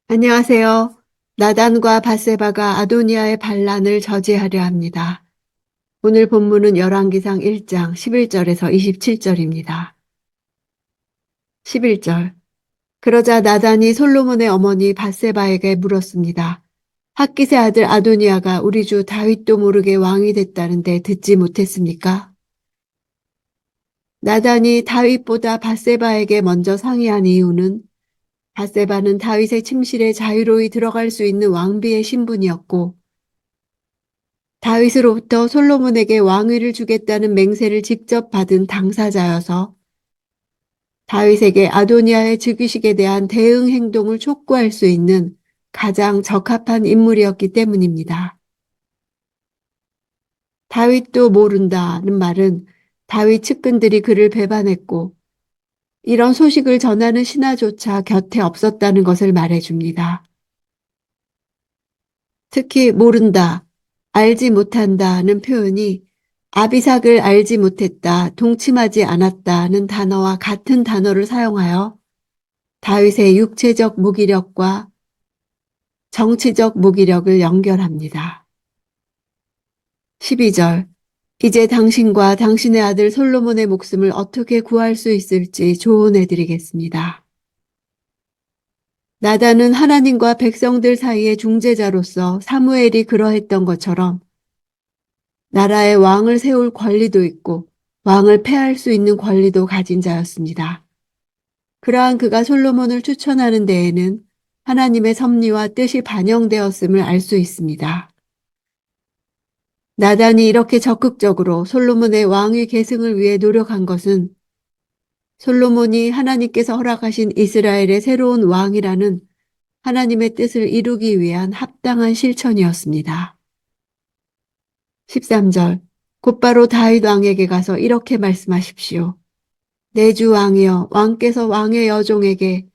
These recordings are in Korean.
안녕하세요. 나단과 밧세바가 아도니아의 반란을 저지하려 합니다. 오늘 본문은 열왕기상 1장 11절에서 27절입니다. 11절. 그러자 나단이 솔로몬의 어머니 밧세바에게 물었습니다. 핫깃의 아들 아도니아가 우리 주 다윗도 모르게 왕이 됐다는데 듣지 못했습니까? 나단이 다윗보다 밧세바에게 먼저 상의한 이유는 밧세바는 다윗의 침실에 자유로이 들어갈 수 있는 왕비의 신분이었고 다윗으로부터 솔로몬에게 왕위를 주겠다는 맹세를 직접 받은 당사자여서 다윗에게 아도니아의 즉위식에 대한 대응 행동을 촉구할 수 있는 가장 적합한 인물이었기 때문입니다. 다윗도 모른다는 말은 다윗 측근들이 그를 배반했고 이런 소식을 전하는 신하조차 곁에 없었다는 것을 말해줍니다. 특히 모른다, 알지 못한다는 표현이 아비삭을 알지 못했다, 동침하지 않았다는 단어와 같은 단어를 사용하여 다윗의 육체적 무기력과 정치적 무기력을 연결합니다. 12절. 이제 당신과 당신의 아들 솔로몬의 목숨을 어떻게 구할 수 있을지 조언해 드리겠습니다. 나단은 하나님과 백성들 사이의 중재자로서 사무엘이 그러했던 것처럼 나라의 왕을 세울 권리도 있고 왕을 폐할 수 있는 권리도 가진 자였습니다. 그러한 그가 솔로몬을 추천하는 데에는 하나님의 섭리와 뜻이 반영되었음을 알 수 있습니다. 나단이 이렇게 적극적으로 솔로몬의 왕위 계승을 위해 노력한 것은 솔로몬이 하나님께서 허락하신 이스라엘의 새로운 왕이라는 하나님의 뜻을 이루기 위한 합당한 실천이었습니다. 13절. 곧바로 다윗 왕에게 가서 이렇게 말씀하십시오. 내 주 왕이여, 왕께서 왕의 여종에게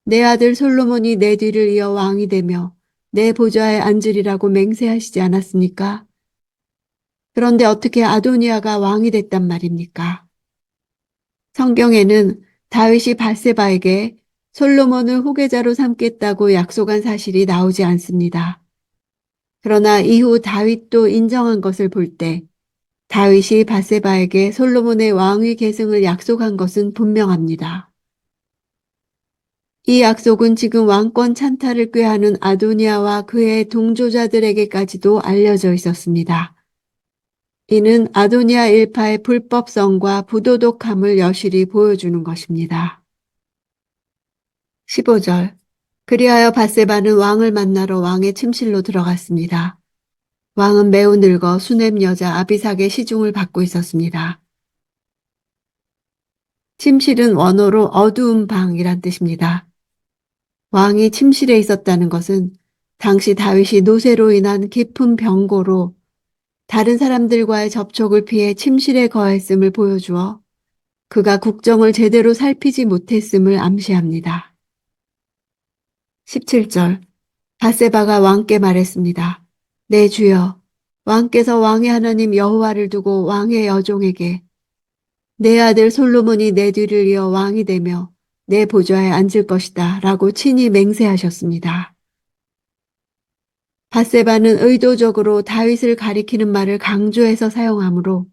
내 아들 솔로몬이 내 뒤를 이어 왕이 되며 내 보좌에 앉으리라고 맹세하시지 않았습니까? 그런데 어떻게 아도니아가 왕이 됐단 말입니까? 성경에는 다윗이 밧세바에게 솔로몬을 후계자로 삼겠다고 약속한 사실이 나오지 않습니다. 그러나 이후 다윗도 인정한 것을 볼 때 다윗이 밧세바에게 솔로몬의 왕위 계승을 약속한 것은 분명합니다. 이 약속은 지금 왕권 찬탈을 꾀하는 아도니아와 그의 동조자들에게까지도 알려져 있었습니다. 이는 아도니아 일파의 불법성과 부도덕함을 여실히 보여주는 것입니다. 15절. 그리하여 밧세바는 왕을 만나러 왕의 침실로 들어갔습니다. 왕은 매우 늙어 수냄 여자 아비삭의 시중을 받고 있었습니다. 침실은 원어로 어두운 방이란 뜻입니다. 왕이 침실에 있었다는 것은 당시 다윗이 노쇠로 인한 깊은 병고로 다른 사람들과의 접촉을 피해 침실에 거했음을 보여주어 그가 국정을 제대로 살피지 못했음을 암시합니다. 17절. 밧세바가 왕께 말했습니다. 내 주여, 왕께서 왕의 하나님 여호와를 두고 왕의 여종에게 내 아들 솔로몬이 내 뒤를 이어 왕이 되며 내 보좌에 앉을 것이다 라고 친히 맹세하셨습니다. 밧세바는 의도적으로 다윗을 가리키는 말을 강조해서 사용하므로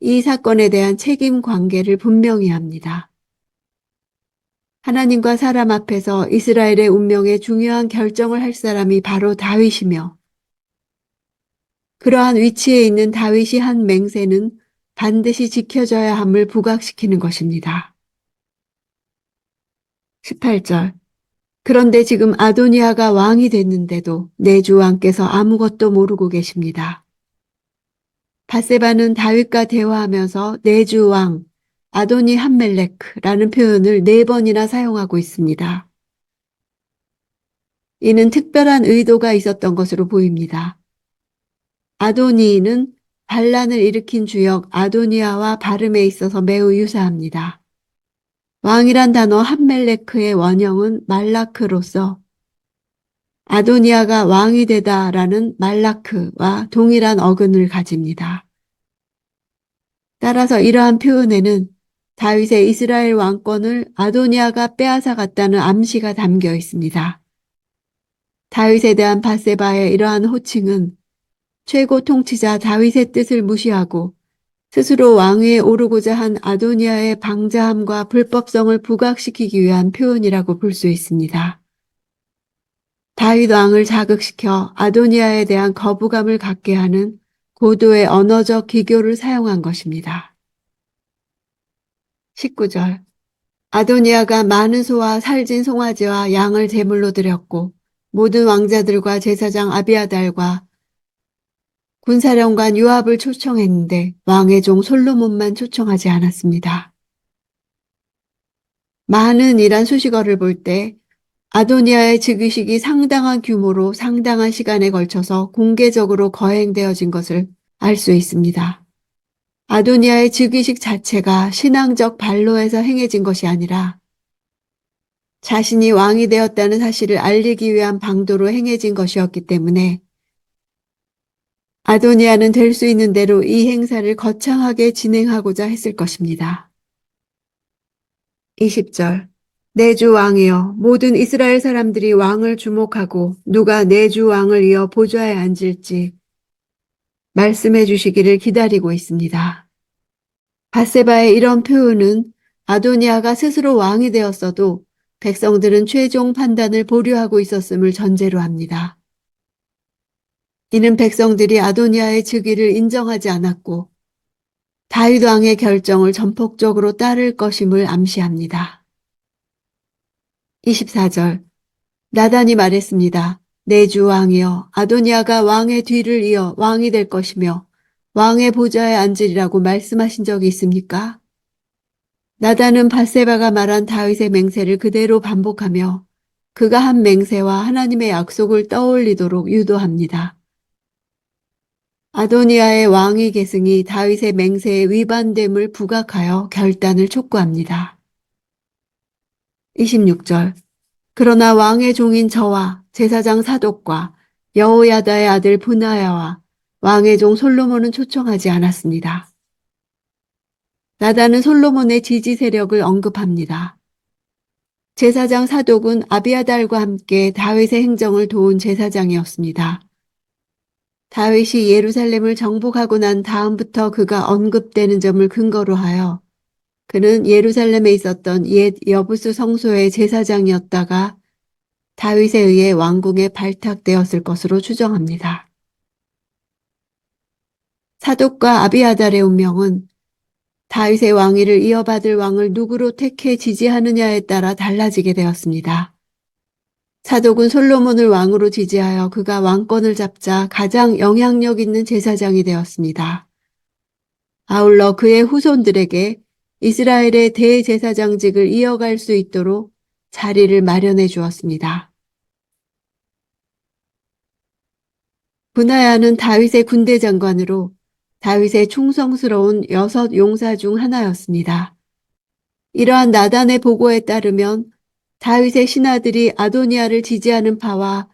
이 사건에 대한 책임 관계를 분명히 합니다. 하나님과 사람 앞에서 이스라엘의 운명에 중요한 결정을 할 사람이 바로 다윗이며 그러한 위치에 있는 다윗이 한 맹세는 반드시 지켜져야 함을 부각시키는 것입니다. 18절. 그런데 지금 아도니아가 왕이 됐는데도 내 주 왕께서 아무것도 모르고 계십니다. 밧세바는 다윗과 대화하면서 내 주 왕, 아도니 함멜렉라는 표현을 4번이나 사용하고 있습니다. 이는 특별한 의도가 있었던 것으로 보입니다. 아도니는 반란을 일으킨 주역 아도니아와 발음에 있어서 매우 유사합니다. 왕이란 단어 함멜레크의 원형은 말라크로서 아도니아가 왕이 되다라는 말라크와 동일한 어근을 가집니다. 따라서 이러한 표현에는 다윗의 이스라엘 왕권을 아도니아가 빼앗아갔다는 암시가 담겨 있습니다. 다윗에 대한 밧세바의 이러한 호칭은 최고 통치자 다윗의 뜻을 무시하고 스스로 왕위에 오르고자 한 아도니아의 방자함과 불법성을 부각시키기 위한 표현이라고 볼 수 있습니다. 다윗 왕을 자극시켜 아도니아에 대한 거부감을 갖게 하는 고도의 언어적 기교를 사용한 것입니다. 19절. 아도니아가 많은 소와 살진 송아지와 양을 제물로 드렸고 모든 왕자들과 제사장 아비아달과 군사령관 요압을 초청했는데 왕의 종 솔로몬만 초청하지 않았습니다. 많은 이란 수식어를 볼 때 아도니아의 즉위식이 상당한 규모로 상당한 시간에 걸쳐서 공개적으로 거행되어진 것을 알 수 있습니다. 아도니아의 즉위식 자체가 신앙적 반로에서 행해진 것이 아니라 자신이 왕이 되었다는 사실을 알리기 위한 방도로 행해진 것이었기 때문에 아도니아는 될 수 있는 대로 이 행사를 거창하게 진행하고자 했을 것입니다. 20절. 내 주 왕이여 모든 이스라엘 사람들이 왕을 주목하고 누가 내 주 왕을 이어 보좌에 앉을지 말씀해 주시기를 기다리고 있습니다. 밧세바의 이런 표현은 아도니아가 스스로 왕이 되었어도 백성들은 최종 판단을 보류하고 있었음을 전제로 합니다. 이는 백성들이 아도니아의 즉위를 인정하지 않았고 다윗 왕의 결정을 전폭적으로 따를 것임을 암시합니다. 24절. 나단이 말했습니다. 내 주 왕이여 아도니아가 왕의 뒤를 이어 왕이 될 것이며 왕의 보좌에 앉으리라고 말씀하신 적이 있습니까? 나단은 밧세바가 말한 다윗의 맹세를 그대로 반복하며 그가 한 맹세와 하나님의 약속을 떠올리도록 유도합니다. 아도니아의 왕위 계승이 다윗의 맹세에 위반됨을 부각하여 결단을 촉구합니다. 26절. 그러나 왕의 종인 저와 제사장 사독과 여호야다의 아들 브나야와 왕의 종 솔로몬은 초청하지 않았습니다. 나단은 솔로몬의 지지 세력을 언급합니다. 제사장 사독은 아비아달과 함께 다윗의 행정을 도운 제사장이었습니다. 다윗이 예루살렘을 정복하고 난 다음부터 그가 언급되는 점을 근거로 하여 그는 예루살렘에 있었던 옛 여부스 성소의 제사장이었다가 다윗에 의해 왕궁에 발탁되었을 것으로 추정합니다. 사독과 아비아달의 운명은 다윗의 왕위를 이어받을 왕을 누구로 택해 지지하느냐에 따라 달라지게 되었습니다. 사독은 솔로몬을 왕으로 지지하여 그가 왕권을 잡자 가장 영향력 있는 제사장이 되었습니다. 아울러 그의 후손들에게 이스라엘의 대제사장직을 이어갈 수 있도록 자리를 마련해 주었습니다. 브나야는 다윗의 군대 장관으로 다윗의 충성스러운 6 용사 중 하나였습니다. 이러한 나단의 보고에 따르면 다윗의 신하들이 아도니아를 지지하는 파와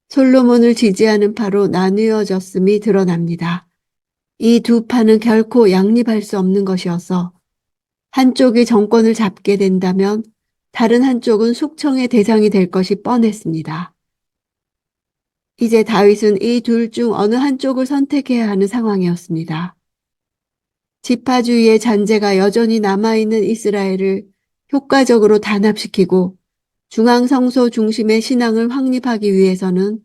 솔로몬을 지지하는 파로 나누어졌음이 드러납니다. 이 두 파는 결코 양립할 수 없는 것이어서 한쪽이 정권을 잡게 된다면 다른 한쪽은 숙청의 대상이 될 것이 뻔했습니다. 이제 다윗은 이 둘 중 어느 한쪽을 선택해야 하는 상황이었습니다. 지파주의의 잔재가 여전히 남아있는 이스라엘을 효과적으로 단합시키고 중앙성소 중심의 신앙을 확립하기 위해서는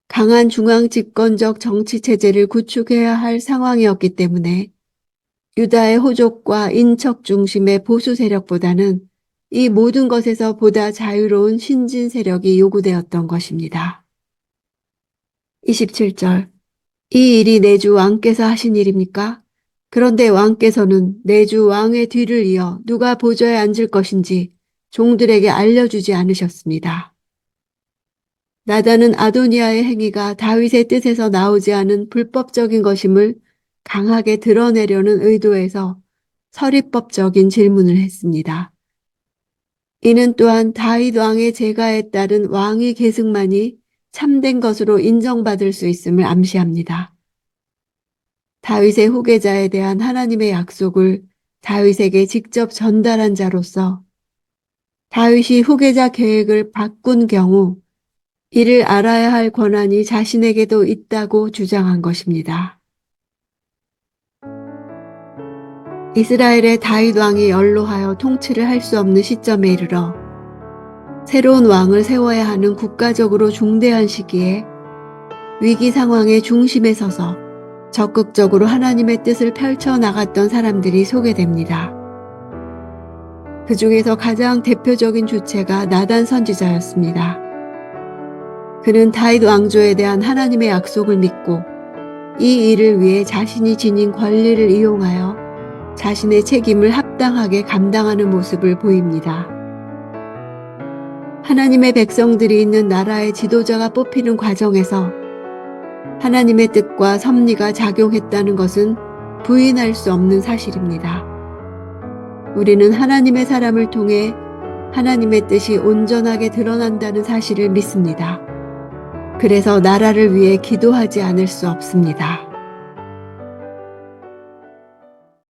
강한 중앙 집권적 정치체제를 구축해야 할 상황이었기 때문에 유다의 호족과 인척 중심의 보수 세력보다는 이 모든 것에서 보다 자유로운 신진 세력이 요구되었던 것입니다. 27절. 이 일이 내 주 왕께서 하신 일입니까? 그런데 왕께서는 내 주 왕의 뒤를 이어 누가 보좌에 앉을 것인지 종들에게 알려주지 않으셨습니다. 나단은 아도니아의 행위가 다윗의 뜻에서 나오지 않은 불법적인 것임을 강하게 드러내려는 의도에서 서리법적인 질문을 했습니다. 이는 또한 다윗 왕의 제가에 따른 왕위 계승만이 참된 것으로 인정받을 수 있음을 암시합니다. 다윗의 후계자에 대한 하나님의 약속을 다윗에게 직접 전달한 자로서 다윗이 후계자 계획을 바꾼 경우 이를 알아야 할 권한이 자신에게도 있다고 주장한 것입니다. 이스라엘의 다윗 왕이 연로하여 통치를 할 수 없는 시점에 이르러 새로운 왕을 세워야 하는 국가적으로 중대한 시기에 위기 상황의 중심에 서서 적극적으로 하나님의 뜻을 펼쳐나갔던 사람들이 소개됩니다. 그 중에서 가장 대표적인 주체가 나단 선지자였습니다. 그는 다윗 왕조에 대한 하나님의 약속을 믿고 이 일을 위해 자신이 지닌 권리를 이용하여 자신의 책임을 합당하게 감당하는 모습을 보입니다. 하나님의 백성들이 있는 나라의 지도자가 뽑히는 과정에서 하나님의 뜻과 섭리가 작용했다는 것은 부인할 수 없는 사실입니다. 우리는 하나님의 사람을 통해 하나님의 뜻이 온전하게 드러난다는 사실을 믿습니다. 그래서 나라를 위해 기도하지 않을 수 없습니다.